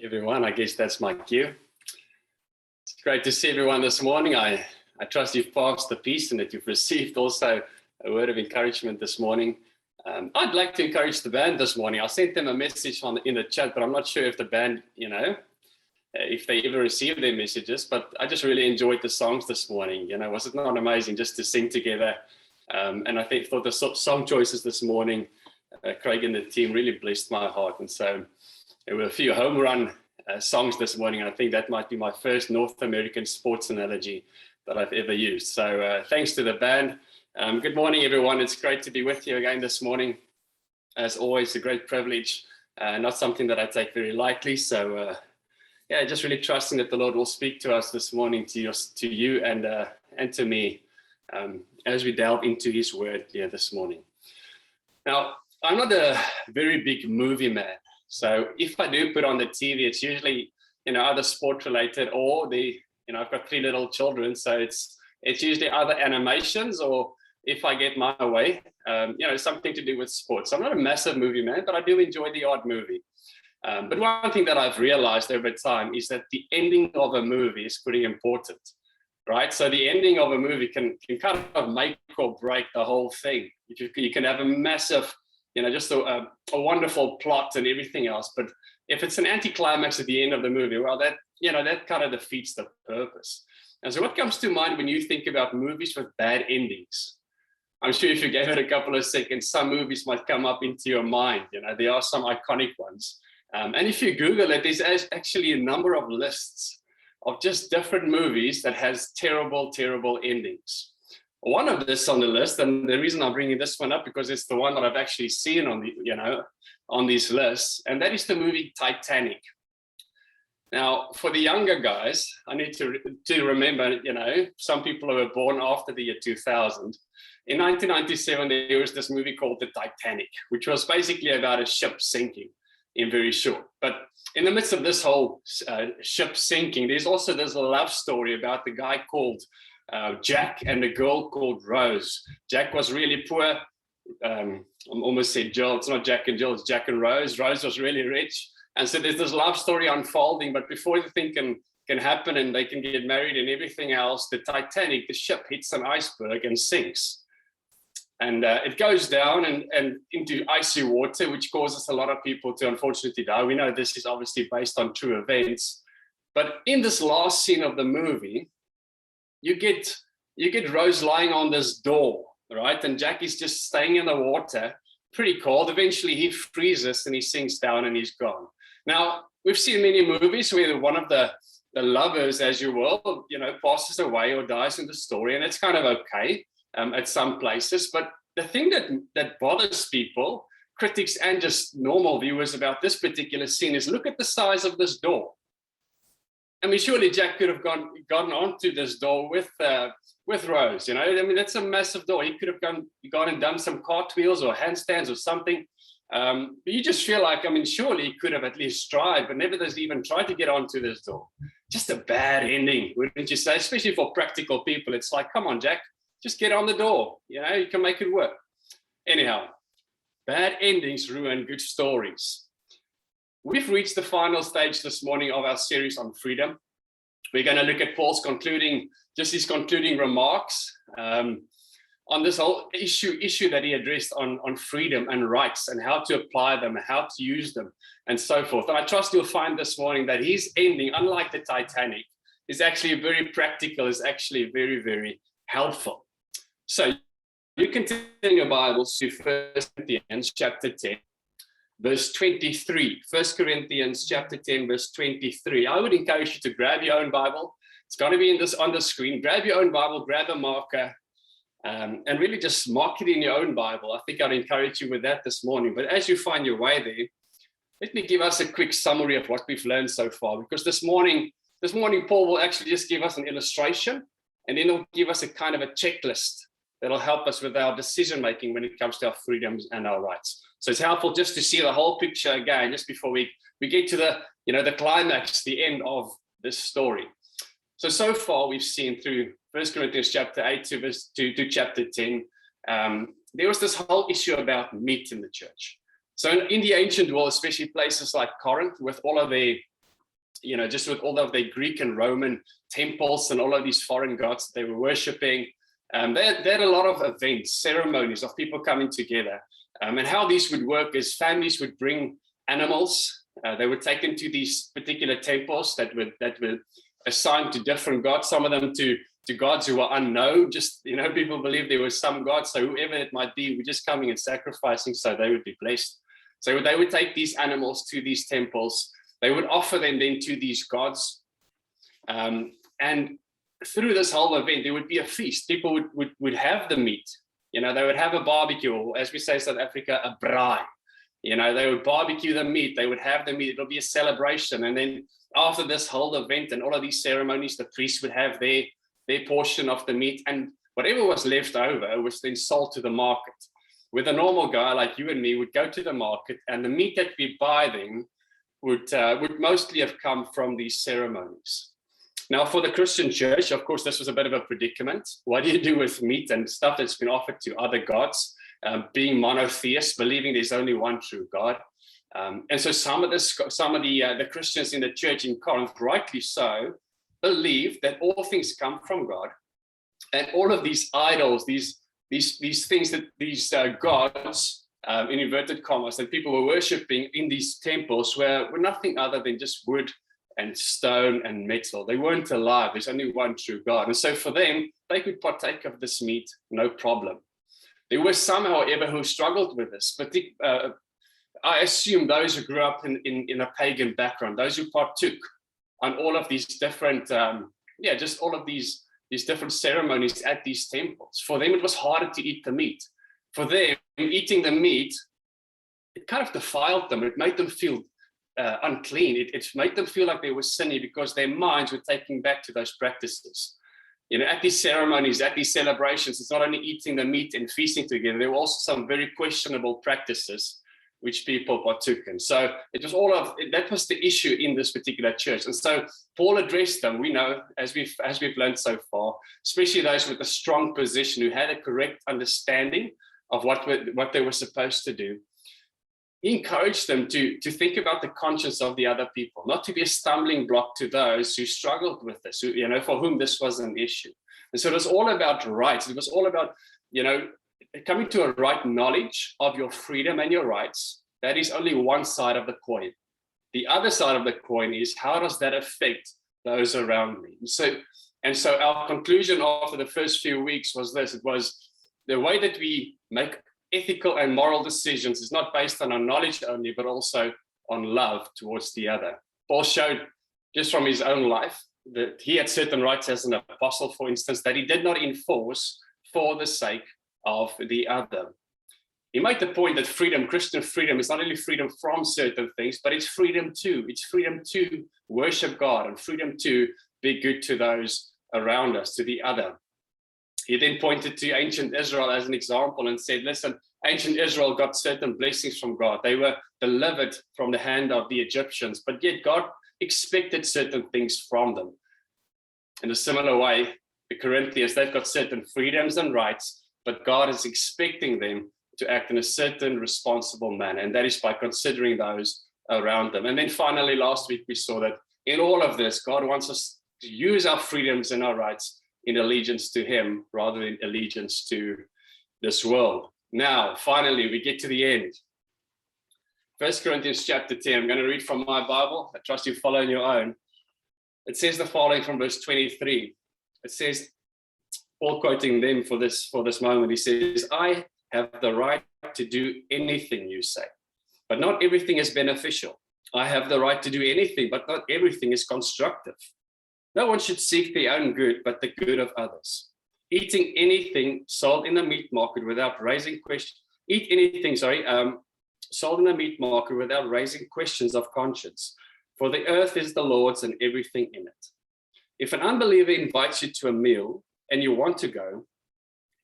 everyone. I guess that's my cue. It's great to see everyone this morning. I trust you've passed the peace and that you've received also a word of encouragement this morning. I'd like to encourage the band this morning. I sent them a message in the chat, but I'm not sure if the band, if they ever received their messages, but I just really enjoyed the songs this morning. Was it not amazing just to sing together? And I thought the song choices this morning, Craig and the team really blessed my heart. And so there were a few home run songs this morning. And I think that might be my first North American sports analogy that I've ever used. So thanks to the band. Good morning, everyone. It's great to be with you again this morning. As always, a great privilege, not something that I take very lightly. So just really trusting that the Lord will speak to us this morning, to you and to me, as we delve into his word here this morning. Now, I'm not a very big movie man. So if I do put on the TV, it's usually, either sport related or I've got 3 little children. So it's usually either animations or if I get my way, something to do with sports. So I'm not a massive movie man, but I do enjoy the odd movie. But one thing that I've realized over time is that the ending of a movie is pretty important, right? So the ending of a movie can kind of make or break the whole thing. You can have a massive, just a wonderful plot and everything else. But if it's an anticlimax at the end of the movie, well, that kind of defeats the purpose. And so what comes to mind when you think about movies with bad endings? I'm sure if you gave it a couple of seconds, some movies might come up into your mind. There are some iconic ones. And if you Google it, there's actually a number of lists of just different movies that has terrible, terrible endings. One of this on the list, and the reason I'm bringing this one up because it's the one that I've actually seen on these lists, and that is the movie Titanic. Now, for the younger guys, I need to remember, some people who were born after the year 2000. In 1997, there was this movie called The Titanic, which was basically about a ship sinking, in very short. But in the midst of this whole ship sinking, there's also this love story about the guy called Jack and a girl called Rose. Jack was really poor. I almost said Jill. It's not Jack and Jill, it's Jack and Rose. Rose was really rich. And so there's this love story unfolding, but before the thing can happen and they can get married and everything else, the Titanic, the ship, hits an iceberg and sinks. And it goes down and into icy water, which causes a lot of people to unfortunately die. We know this is obviously based on true events. But in this last scene of the movie, you get Rose lying on this door, right? And Jack is just staying in the water, pretty cold. Eventually he freezes and he sinks down and he's gone. Now, we've seen many movies where one of the lovers, as you will, passes away or dies in the story, and it's kind of okay at some places. But the thing that bothers people, critics and just normal viewers about this particular scene is look at the size of this door. I mean, surely Jack could have gotten onto this door with Rose, that's a massive door. He could have gone and done some cartwheels or handstands or something. But you just feel like, surely he could have at least tried, but never does he even try to get onto this door. Just a bad ending, wouldn't you say? Especially for practical people. It's like, come on, Jack, just get on the door. You can make it work. Anyhow, bad endings ruin good stories. We've reached the final stage this morning of our series on freedom. We're going to look at Paul's concluding remarks on this whole issue that he addressed on freedom and rights and how to apply them, how to use them, and so forth. And I trust you'll find this morning that his ending, unlike the Titanic, is actually very practical, is actually very, very helpful. So you can turn your Bibles to 1 Corinthians chapter 10. Verse 23, 1 Corinthians chapter 10, verse 23. I would encourage you to grab your own Bible. It's going to be on the screen. Grab your own Bible, grab a marker, and really just mark it in your own Bible. I think I'd encourage you with that this morning. But as you find your way there, let me give us a quick summary of what we've learned so far. Because this morning, Paul will actually just give us an illustration, and then he'll give us a kind of a checklist that'll help us with our decision-making when it comes to our freedoms and our rights. So it's helpful just to see the whole picture again, just before we get to the climax, the end of this story. So far we've seen through 1 Corinthians chapter 8 to chapter 10, there was this whole issue about meat in the church. So in the ancient world, especially places like Corinth, with all of their just with all of their Greek and Roman temples and all of these foreign gods that they were worshiping. They had a lot of events, ceremonies of people coming together. And how these would work is families would bring animals. They would take them to these particular temples that were assigned to different gods, some of them to gods who were unknown. Just, people believed there was some god, so whoever it might be, were just coming and sacrificing so they would be blessed. So they would take these animals to these temples. They would offer them then to these gods. And through this whole event, there would be a feast. People would have the meat. They would have a barbecue, or as we say in South Africa, a braai. They would barbecue the meat. They would have the meat. It'll be a celebration. And then after this whole event and all of these ceremonies, the priests would have their portion of the meat, and whatever was left over was then sold to the market. With a normal guy like you and me would go to the market, and the meat that we buy then would mostly have come from these ceremonies. Now, for the Christian church, of course, this was a bit of a predicament. What do you do with meat and stuff that's been offered to other gods, being monotheists, believing there's only one true God? And so some of the Christians in the church in Corinth, rightly so, believe that all things come from God, and all of these idols, these things that these gods, in inverted commas, that people were worshiping in these temples were nothing other than just wood and stone and metal. They weren't alive. There's only one true God. And so for them, they could partake of this meat, no problem. There were some, however, who struggled with this, but I assume those who grew up in a pagan background, those who partook on all of these different, just all of these different ceremonies at these temples. For them, it was harder to eat the meat. For them, eating the meat, it kind of defiled them. It made them feel unclean. It made them feel like they were sinny because their minds were taking back to those practices. At these ceremonies, at these celebrations, it's not only eating the meat and feasting together, there were also some very questionable practices which people partook in. So it was that was the issue in this particular church. And so Paul addressed them. We know, as we've learned so far, especially those with a strong position who had a correct understanding of what they were supposed to do. He encouraged them to think about the conscience of the other people, not to be a stumbling block to those who struggled with this, for whom this was an issue. And so it was all about rights. It was all about, coming to a right knowledge of your freedom and your rights. That is only one side of the coin. The other side of the coin is, how does that affect those around me? And so our conclusion after the first few weeks was this. It was the way that we make ethical and moral decisions is not based on our knowledge only, but also on love towards the other. Paul showed just from his own life that he had certain rights as an apostle, for instance, that he did not enforce for the sake of the other. He made the point that freedom, Christian freedom, is not only freedom from certain things, but it's freedom too. It's freedom to worship God and freedom to be good to those around us, to the other. He then pointed to ancient Israel as an example and said, listen, ancient Israel got certain blessings from God. They were delivered from the hand of the Egyptians, but yet God expected certain things from them. In a similar way, the Corinthians, they've got certain freedoms and rights, but God is expecting them to act in a certain responsible manner, and that is by considering those around them. And then finally, last week, we saw that in all of this, God wants us to use our freedoms and our rights in allegiance to him rather than allegiance to this world. Now, finally, we get to the end. 1 Corinthians chapter 10, I'm going to read from my Bible. I trust you follow in your own. It says the following from verse 23. It says, Paul quoting them for this moment, he says, I have the right to do anything you say, but not everything is beneficial. I have the right to do anything, but not everything is constructive. No one should seek their own good, but the good of others. Eating anything sold in the meat market without raising questions. Sold in the meat market without raising questions of conscience. For the earth is the Lord's and everything in it. If an unbeliever invites you to a meal and you want to go,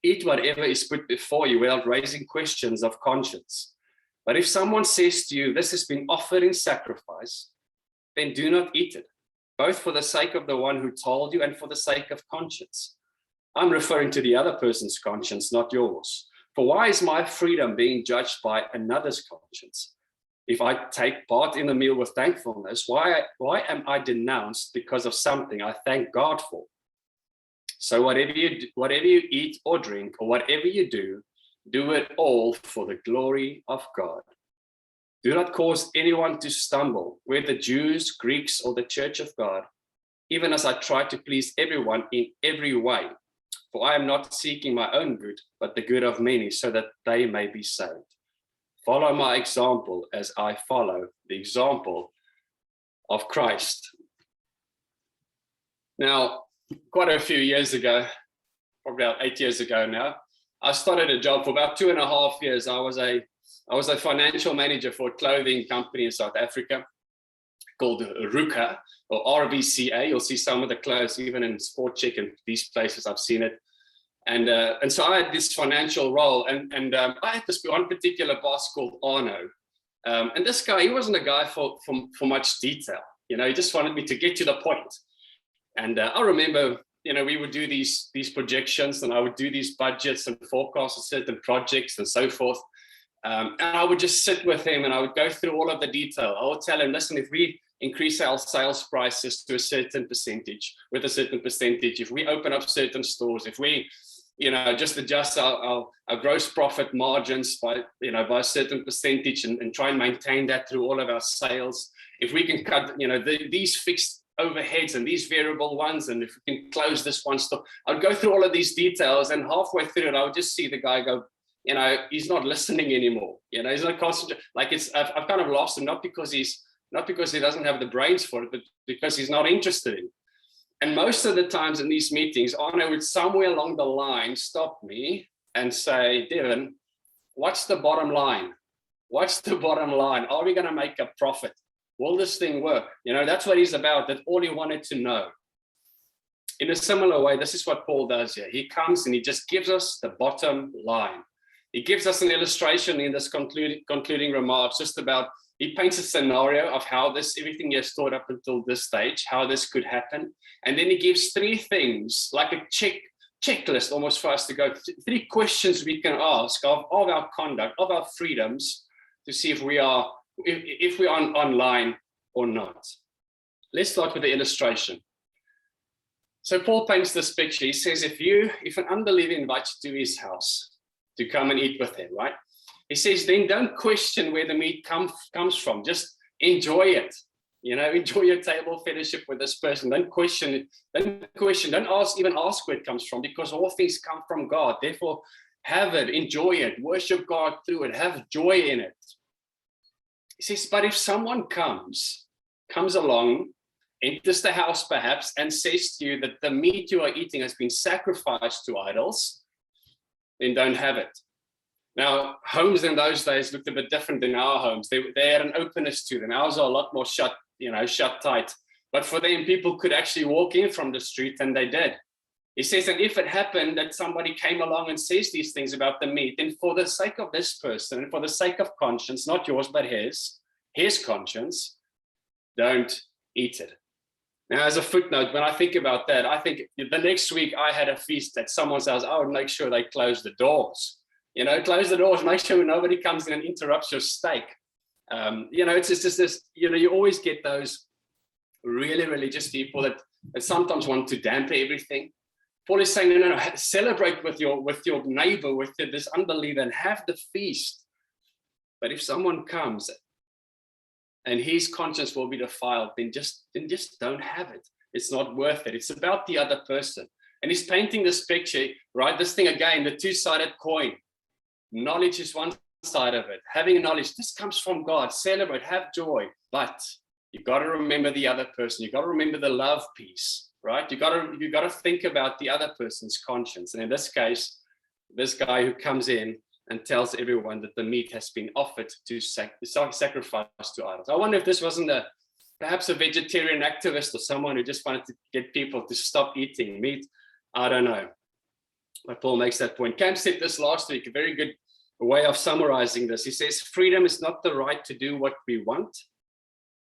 eat whatever is put before you without raising questions of conscience. But if someone says to you, this has been offered in sacrifice, then do not eat it, both for the sake of the one who told you and for the sake of conscience. I'm referring to the other person's conscience, not yours. For why is my freedom being judged by another's conscience? If I take part in the meal with thankfulness, why am I denounced because of something I thank God for? So whatever you eat or drink, or whatever you do it all for the glory of God. Do not cause anyone to stumble, whether Jews, Greeks, or the church of God, even as I try to please everyone in every way. For I am not seeking my own good, but the good of many, so that they may be saved. Follow my example as I follow the example of Christ. Now, quite a few years ago, probably about 8 years ago now, I started a job for about 2.5 years. I was a financial manager for a clothing company in South Africa called Ruka or RVCA. You'll see some of the clothes even in Sport Check and these places. I've seen it. And so I had this financial role, and I had this one particular boss called Arno. And this guy, he wasn't a guy for much detail. He just wanted me to get to the point. And I remember, we would do these projections, and I would do these budgets and forecasts of certain projects and so forth. And I would just sit with him and I would go through all of the detail. I would tell him, listen, if we increase our sales prices to a certain percentage, with a certain percentage, if we open up certain stores, if we just adjust our gross profit margins by a certain percentage and try and maintain that through all of our sales. If we can cut, these fixed overheads and these variable ones, and if we can close this one store, I'd go through all of these details, and halfway through it, I would just see the guy go, he's not listening anymore. He's not concentrating. Like I've kind of lost him, not because he doesn't have the brains for it, but because he's not interested in it. And most of the times in these meetings, Arno would somewhere along the line stop me and say, Devin, what's the bottom line? What's the bottom line? Are we going to make a profit? Will this thing work? That's what he's about. That's all he wanted to know. In a similar way, this is what Paul does here. He comes and he just gives us the bottom line. He gives us an illustration in this concluding remarks, just about, he paints a scenario of how everything he has thought up until this stage, how this could happen. And then he gives 3 things, like a checklist almost for us to go, 3 questions we can ask of our conduct, of our freedoms, to see if we are online or not. Let's start with the illustration. So Paul paints this picture. He says, if an unbeliever invites you to his house to come and eat with him, right? He says, then don't question where the meat comes from. Just enjoy it. Enjoy your table fellowship with this person. Don't question it. Don't even ask where it comes from, because all things come from God. Therefore, have it, enjoy it, worship God through it, have joy in it. He says, but if someone comes along, enters the house perhaps, and says to you that the meat you are eating has been sacrificed to idols, then don't have it. Now, homes in those days looked a bit different than our homes. They had an openness to them. Ours are a lot more shut tight. But for them, people could actually walk in from the street, and they did. He says that if it happened that somebody came along and says these things about the meat, then for the sake of this person, and for the sake of conscience, not yours, but his conscience, don't eat it. Now, as a footnote, when I think about that, I think the next week I had a feast at someone's house, I would make sure they close the doors. Close the doors, make sure nobody comes in and interrupts your steak. It's just this, you always get those really religious people that sometimes want to dampen everything. Paul is saying, no, celebrate with your neighbor, with this unbeliever, and have the feast. But if someone comes and his conscience will be defiled, then just don't have it. It's not worth it. It's about the other person. And he's painting this picture, right? This thing again, the 2-sided coin. Knowledge is one side of it. Having knowledge, this comes from God. Celebrate, have joy. But you got to remember the other person. You got to remember the love piece, right? You got to think about the other person's conscience. And in this case, this guy who comes in and tells everyone that the meat has been offered to sacrifice to idols. I wonder if this wasn't perhaps a vegetarian activist or someone who just wanted to get people to stop eating meat. I don't know. But Paul makes that point. Cam said this last week, a very good way of summarizing this. He says, freedom is not the right to do what we want,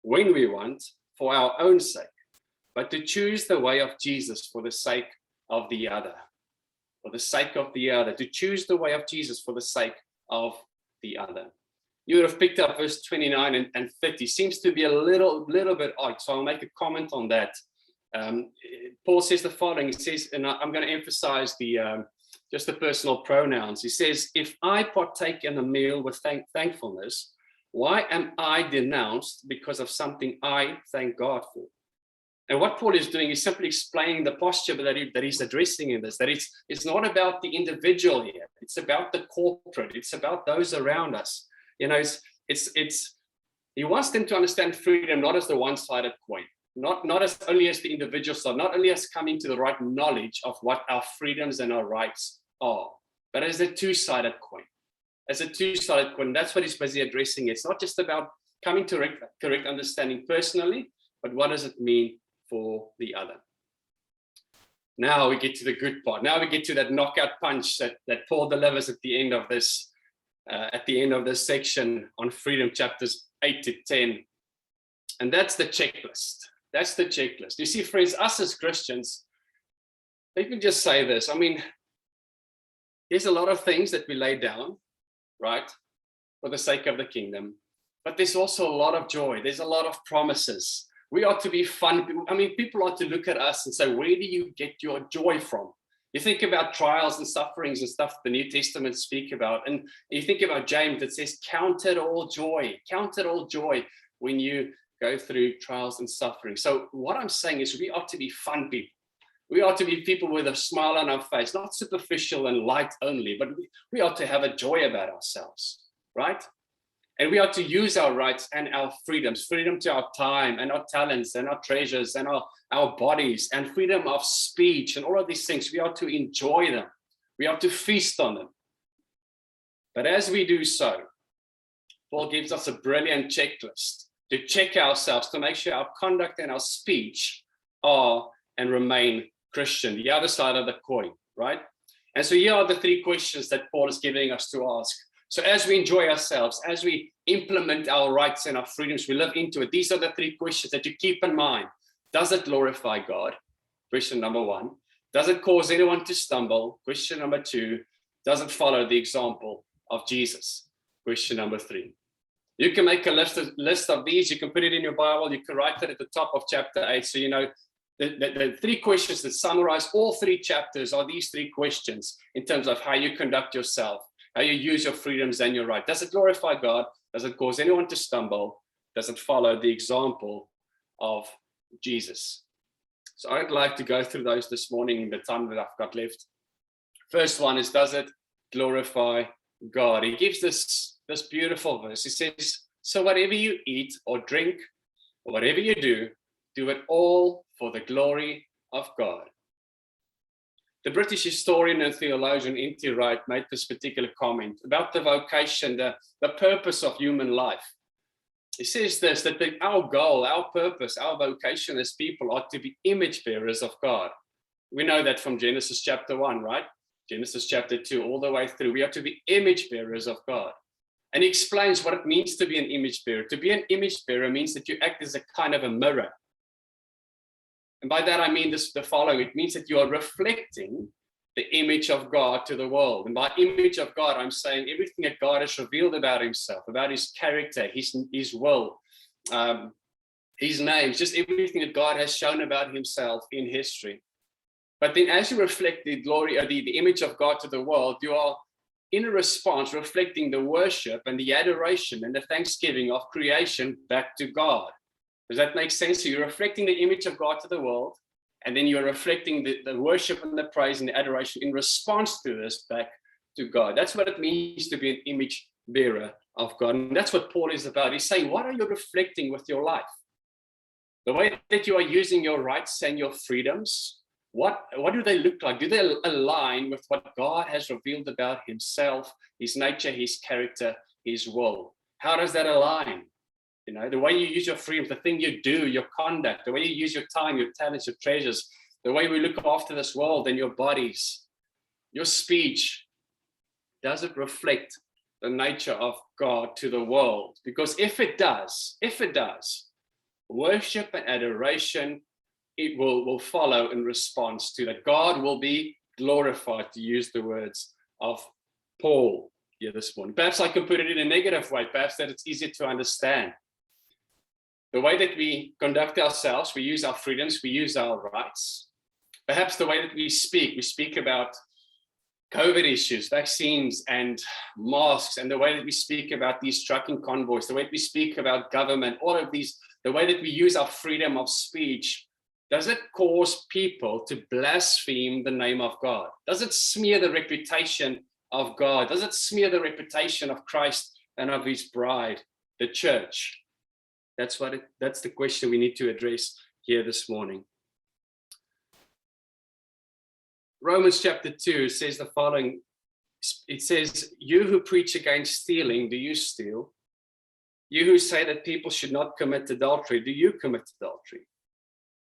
when we want, for our own sake, but to choose the way of Jesus for the sake of the other. For the sake of the other, to choose the way of Jesus for the sake of the other. you would have picked up verse 29 and 30. Seems to be a little bit odd, so I'll make a comment on that. Paul says the following. He says, and I'm going to emphasize just the personal pronouns. He says, if I partake in the meal with thankfulness, why am I denounced because of something I thank God for? And what Paul is doing is simply explaining the posture that he's addressing in this, that it's not about the individual here. It's about the corporate. It's about those around us. You know, he wants them to understand freedom not as the one-sided coin, not as only as the individual side, not only as coming to the right knowledge of what our freedoms and our rights are, but as a two-sided coin. As a two-sided coin, that's what he's busy addressing. It's not just about coming to correct understanding personally, but what does it mean for the other? Now we get to the good part. Now we get to that knockout punch that Paul delivers at the end of this section on freedom, chapters 8 to 10. And that's the checklist. That's the checklist. You see, friends, us as Christians, let me just say this. I mean, there's a lot of things that we lay down, right, for the sake of the kingdom. But there's also a lot of joy. There's a lot of promises. We ought to be fun. I mean, people ought to look at us and say, where do you get your joy from? You think about trials and sufferings and stuff the New Testament speak about. And you think about James that says, count it all joy when you go through trials and suffering. So what I'm saying is we ought to be fun people. We ought to be people with a smile on our face, not superficial and light only, but we ought to have a joy about ourselves, right? And we ought to use our rights and our freedoms, freedom to our time and our talents and our treasures and our bodies, and freedom of speech and all of these things. We ought to enjoy them. We ought to feast on them. But as we do so, Paul gives us a brilliant checklist to check ourselves, to make sure our conduct and our speech are and remain Christian, the other side of the coin, right? And so here are the three questions that Paul is giving us to ask. So as we enjoy ourselves, as we implement our rights and our freedoms, we live into it. These are the three questions that you keep in mind. Does it glorify God? Question number one. Does it cause anyone to stumble? Question number two. Does it follow the example of Jesus? Question number three. You can make a list of these. You can put it in your Bible. You can write it at the top of chapter 8. So you know the three questions that summarize all three chapters are these three questions in terms of how you conduct yourself, how you use your freedoms and your right. Does it glorify God? Does it cause anyone to stumble? Does it follow the example of Jesus? So I'd like to go through those this morning in the time that I've got left. First one is, does it glorify God? He gives this beautiful verse. He says, so whatever you eat or drink, or whatever you do it all for the glory of God. The British historian and theologian N.T. Wright made this particular comment about the vocation, the purpose of human life. He says this, that our goal, our purpose, our vocation as people ought to be image bearers of God. We know that from Genesis chapter 1, right? Genesis chapter 2, all the way through. We ought to be image bearers of God. And he explains what it means to be an image bearer. To be an image bearer means that you act as a kind of a mirror. And by that, I mean the following. It means that you are reflecting the image of God to the world. And by image of God, I'm saying everything that God has revealed about himself, about his character, his will, his name, just everything that God has shown about himself in history. But then as you reflect the glory or the image of God to the world, you are in a response reflecting the worship and the adoration and the thanksgiving of creation back to God. Does that make sense? So you're reflecting the image of God to the world, and then you're reflecting the worship and the praise and the adoration in response to this back to God. That's what it means to be an image bearer of God. And that's what Paul is about. He's saying, what are you reflecting with your life? The way that you are using your rights and your freedoms, what do they look like? Do they align with what God has revealed about himself, his nature, his character, his will? How does that align? You know, the way you use your freedoms, the thing you do, your conduct, the way you use your time, your talents, your treasures, the way we look after this world and your bodies, your speech, does it reflect the nature of God to the world? Because if it does, worship and adoration, it will follow in response to that. God will be glorified, to use the words of Paul. here this morning. Perhaps I can put it in a negative way, perhaps that it's easier to understand. The way that we conduct ourselves, we use our freedoms, we use our rights. Perhaps the way that we speak about COVID issues, vaccines and masks, and the way that we speak about these trucking convoys, the way that we speak about government, all of these, the way that we use our freedom of speech, does it cause people to blaspheme the name of God? Does it smear the reputation of God? Does it smear the reputation of Christ and of his bride, the church? That's the question we need to address here this morning. Romans chapter 2 says the following. It says, you who preach against stealing, do you steal? You who say that people should not commit adultery, do you commit adultery?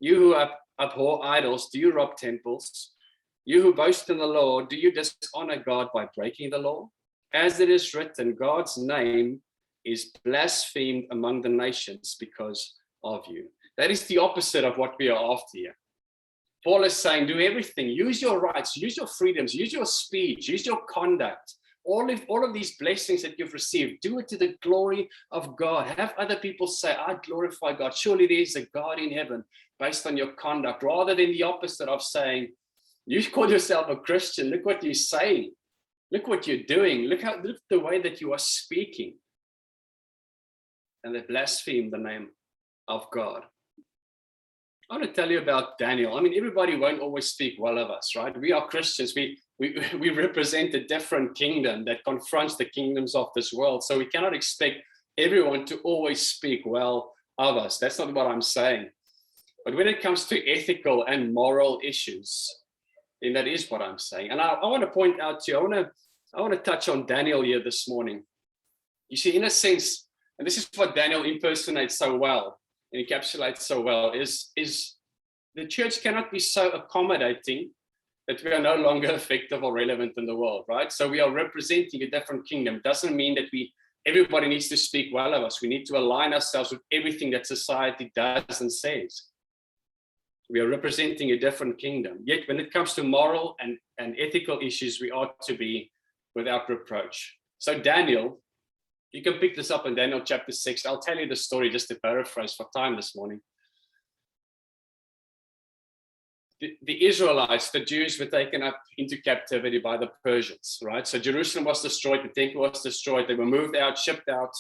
You who abhor idols, do you rob temples? You who boast in the law, do you dishonor God by breaking the law? As it is written, God's name is blasphemed among the nations because of you. That is the opposite of what we are after here. Paul is saying, do everything, use your rights, use your freedoms, use your speech, use your conduct. All of these blessings that you've received, do it to the glory of God. Have other people say, I glorify God. Surely there is a God in heaven based on your conduct, rather than the opposite of saying, you call yourself a Christian, look what you're saying. Look what you're doing. Look the way that you are speaking. And they blaspheme the name of God. I want to tell you about Daniel. I mean, everybody won't always speak well of us, right? We are Christians. We represent a different kingdom that confronts the kingdoms of this world. So we cannot expect everyone to always speak well of us. That's not what I'm saying. But when it comes to ethical and moral issues, then that is what I'm saying. And I want to point out to you, I want to touch on Daniel here this morning. You see, in a sense, and this is what Daniel impersonates so well, and encapsulates so well, is the church cannot be so accommodating that we are no longer effective or relevant in the world, right? So we are representing a different kingdom. It doesn't mean that everybody needs to speak well of us. We need to align ourselves with everything that society does and says. We are representing a different kingdom. Yet when it comes to moral and ethical issues, we ought to be without reproach. So Daniel, you can pick this up in Daniel chapter 6. I'll tell you the story just to paraphrase for time this morning. The Israelites, the Jews, were taken up into captivity by the Persians, right? So Jerusalem was destroyed, the temple was destroyed. They were moved out, shipped out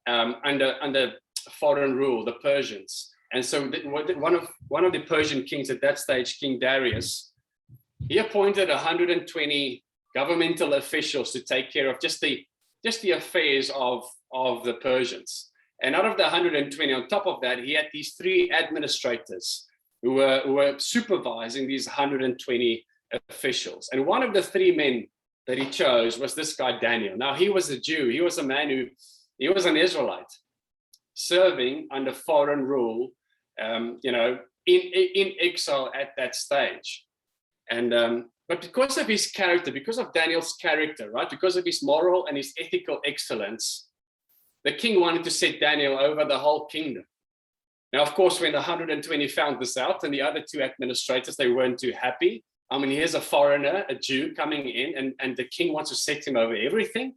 under foreign rule, the Persians. And so one of the Persian kings at that stage, King Darius, he appointed 120 governmental officials to take care of just the affairs of the Persians. And out of the 120, on top of that, he had these 3 administrators who were supervising these 120 officials. And one of the 3 men that he chose was this guy, Daniel. Now, he was a Jew. He was a man he was an Israelite, serving under foreign rule, in exile at that stage. And but because of his character, because of Daniel's character, right, because of his moral and his ethical excellence, the king wanted to set Daniel over the whole kingdom. Now, of course, when the 120 found this out, and the other 2 administrators, they weren't too happy. I mean, here's a foreigner, a Jew coming in, and the king wants to set him over everything.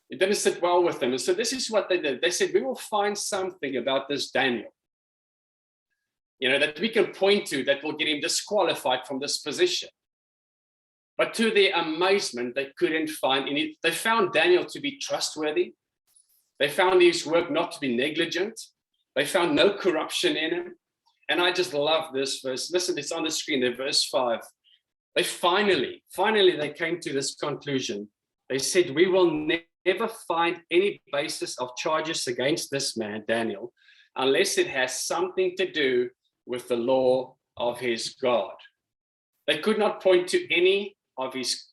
It didn't sit well with them. And so this is what they did. They said, we will find something about this Daniel, that we can point to that will get him disqualified from this position. But to their amazement, they couldn't find any. They found Daniel to be trustworthy. They found his work not to be negligent. They found no corruption in him. And I just love this verse. Listen, it's on the screen there, verse 5. They finally, they came to this conclusion. They said, we will never find any basis of charges against this man, Daniel, unless it has something to do with the law of his God. They could not point to any of his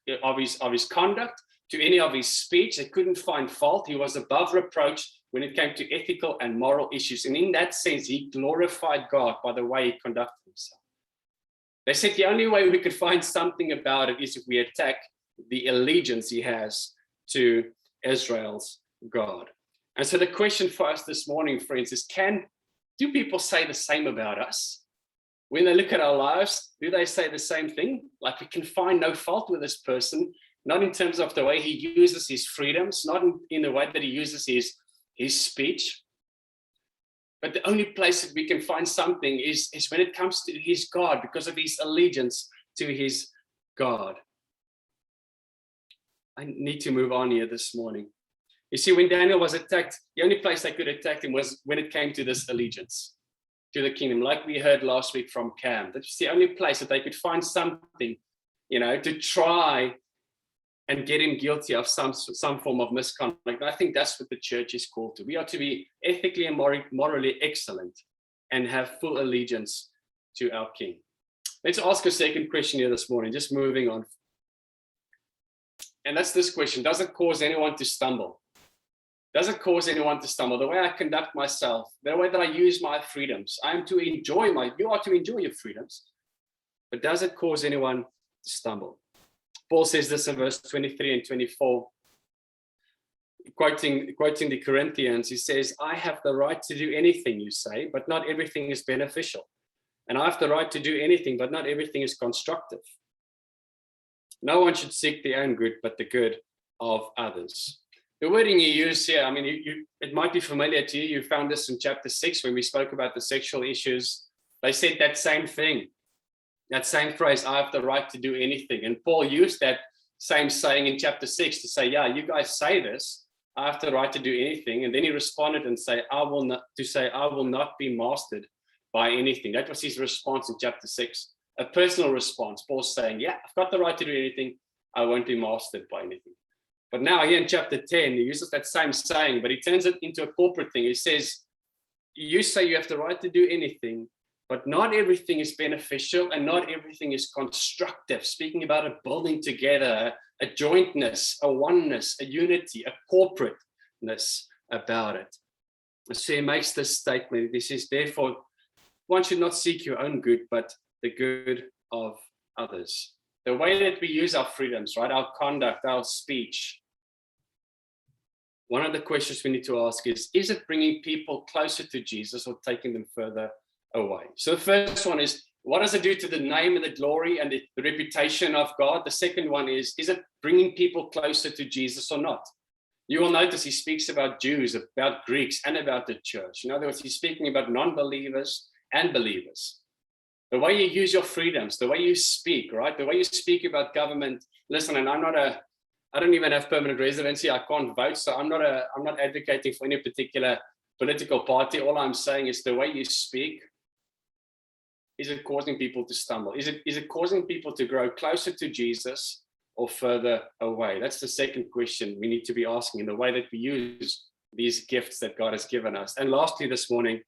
conduct, to any of his speech. They couldn't find fault. He was above reproach when it came to ethical and moral issues. And in that sense, he glorified God by the way he conducted himself. They said the only way we could find something about it is if we attack the allegiance he has to Israel's God. And so the question for us this morning, friends, is do people say the same about us? When they look at our lives, do they say the same thing? Like, we can find no fault with this person. not in terms of the way he uses his freedoms, not in the way that he uses his speech. But the only place that we can find something is when it comes to his God, because of his allegiance to his God. I need to move on here this morning. You see, when Daniel was attacked, the only place they could attack him was when it came to this allegiance to the kingdom, like we heard last week from Cam. That's the only place that they could find something, to try and get him guilty of some form of misconduct. And I think that's what the church is called to. We are to be ethically and morally excellent and have full allegiance to our King. Let's ask a second question here this morning, just moving on. And that's this question: does it cause anyone to stumble? Does it cause anyone to stumble? The way I conduct myself, the way that I use my freedoms, you are to enjoy your freedoms, but does it cause anyone to stumble? Paul says this in verse 23 and 24, quoting the Corinthians. He says, I have the right to do anything, you say, but not everything is beneficial. And I have the right to do anything, but not everything is constructive. No one should seek their own good, but the good of others. The wording you use here, it might be familiar to you. You found this in chapter 6 when we spoke about the sexual issues. They said that same thing. That same phrase, I have the right to do anything. And Paul used that same saying in chapter 6 to say, yeah, you guys say this, I have the right to do anything. And then he responded and I will not be mastered by anything. That was his response in chapter 6, a personal response. Paul's saying, yeah, I've got the right to do anything. I won't be mastered by anything. But now here in chapter 10, he uses that same saying, but he turns it into a corporate thing. He says, you say you have the right to do anything, but not everything is beneficial and not everything is constructive. Speaking about a building together, a jointness, a oneness, a unity, a corporateness about it. So he makes this statement. This is therefore, one should not seek your own good, but the good of others. The way that we use our freedoms, right? Our conduct, our speech. One of the questions we need to ask is it bringing people closer to Jesus or taking them further away? So the first one is, what does it do to the name and the glory and the reputation of God? The second one is it bringing people closer to Jesus or not? You will notice he speaks about Jews, about Greeks, and about the church. In other words, he's speaking about non-believers and believers. The way you use your freedoms, the way you speak, right? The way you speak about government. Listen, and I don't even have permanent residency. I can't vote, so I'm not advocating for any particular political party. All I'm saying is the way you speak. Is it causing people to stumble? Is it causing people to grow closer to Jesus or further away? That's the second question we need to be asking in the way that we use these gifts that God has given us. And lastly, this morning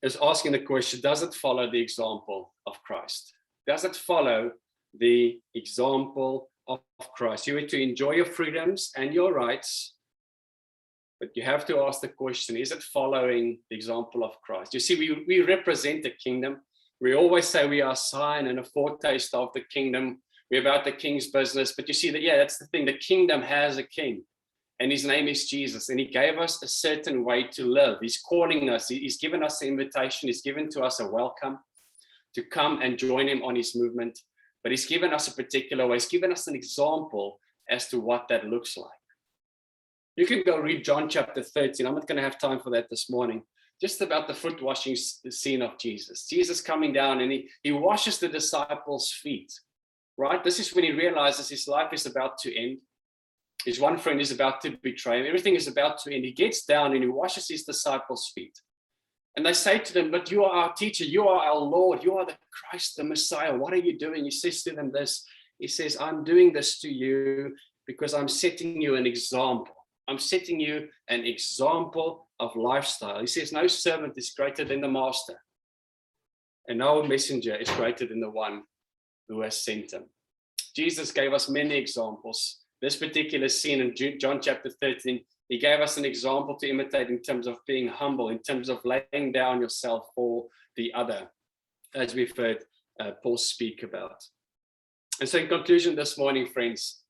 is asking the question, does it follow the example of Christ? Does it follow the example of Christ? You are to enjoy your freedoms and your rights, but you have to ask the question, is it following the example of Christ? You see, we represent the kingdom. We always say we are a sign and a foretaste of the kingdom. We're about the king's business. But you see that, that's the thing. The kingdom has a king, and his name is Jesus. And he gave us a certain way to live. He's calling us. He's given us an invitation. He's given to us a welcome to come and join him on his movement. But he's given us a particular way. He's given us an example as to what that looks like. You can go read John chapter 13. I'm not going to have time for that this morning. Just about the foot washing scene of Jesus. Jesus coming down and he washes the disciples' feet, right? This is when he realizes his life is about to end. His one friend is about to betray him. Everything is about to end. He gets down and he washes his disciples' feet. And they say to them, but you are our teacher. You are our Lord. You are the Christ, the Messiah. What are you doing? He says to them this. He says, I'm doing this to you because I'm setting you an example. I'm setting you an example of lifestyle. He says, no servant is greater than the master, and no messenger is greater than the one who has sent him. Jesus gave us many examples. This particular scene in John chapter 13, he gave us an example to imitate in terms of being humble, in terms of laying down yourself for the other, as we've heard Paul speak about. And so in conclusion this morning, friends,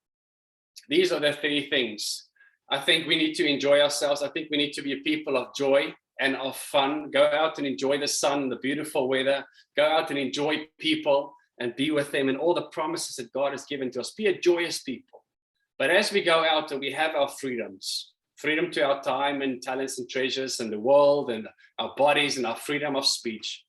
these are the three things. I think we need to enjoy ourselves. I think we need to be a people of joy and of fun. Go out and enjoy the sun, the beautiful weather. Go out and enjoy people. and be with them and all the promises that God has given to us. Be a joyous people. But as we go out and we have our freedoms, freedom to our time and talents and treasures and the world and our bodies and our freedom of speech,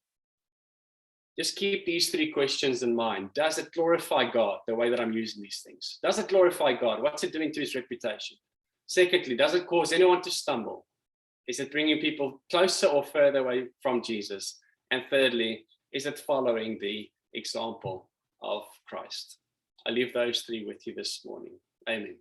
just keep these three questions in mind. Does it glorify God, the way that I'm using these things? Does it glorify God? What's it doing to his reputation? Secondly, does it cause anyone to stumble? Is it bringing people closer or further away from Jesus? And thirdly, is it following the example of Christ? I leave those three with you this morning. Amen.